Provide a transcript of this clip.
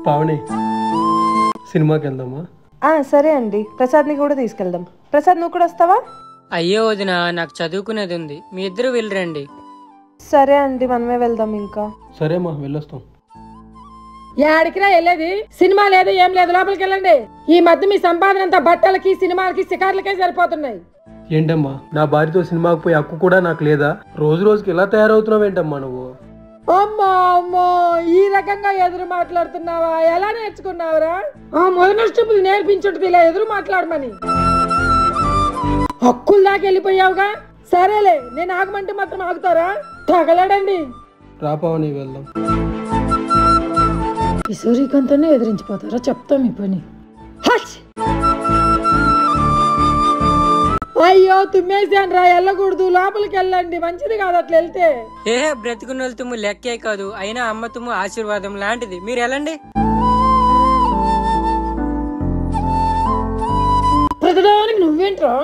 పావని సినిమాకి వెళ్దామా? సరే అండి, ప్రసాద్ని కూడా తీసుకెళ్దాం. ప్రసాద్ నువ్వు కూడా వస్తావా? అయ్యో వదిన, నాకు చదువుకునేది ఉంది, మీ ఇద్దరు వెళ్ళరండి. సరే అండి, మనమే వెళ్దాం. ఇంకా సరేమ్మా, వెళ్ళొస్తాం. యాడికిరా వెళ్ళేది? సినిమా లేదు, ఏం లేదు, లోపలికి వెళ్ళండి. ఈ మధ్య మీ సంపాదన అంతా బట్టలకి, సినిమాలకి, షికార్లకే సరిపోతున్నాయి. ఏంటమ్మా, నా భార్యతో సినిమాకి పోయి హక్కు కూడా నాకు లేదా? రోజు రోజుకి ఎలా తయారవుతున్నావు ఏంటమ్మా నువ్వు? అమ్మా అమ్మో, ఈ రకంగా ఎదురు మాట్లాడుతున్నావా? ఎలా నేర్చుకున్నావురా? మొదటి స్టెప్పులు నేర్పించుంటుంది ఇలా ఎదురు మాట్లాడమని. హక్కుల దాకా వెళ్ళిపోయావుగా. సరేలే, నేను ఆగమంటే మాత్రం ఆగుతారా? తగలడండి. రా పావని, వెళ్దాం. ఈ సూర్యకాంతనే ఎదిరించిపోతారా? చెప్తాం ఈ పని. అయ్యో తుమ్మేసాను రా, వెళ్ళకూడదు, లోపలికి వెళ్ళండి, మంచిది కాదు అట్లా వెళ్తే. బ్రతికున్న తుమ్ము లెక్కే కాదు, అయినా అమ్మ తుమ్ము ఆశీర్వాదం లాంటిది. మీరు వెళ్ళండి. ప్రతిదానికి నువ్వేంట్రా?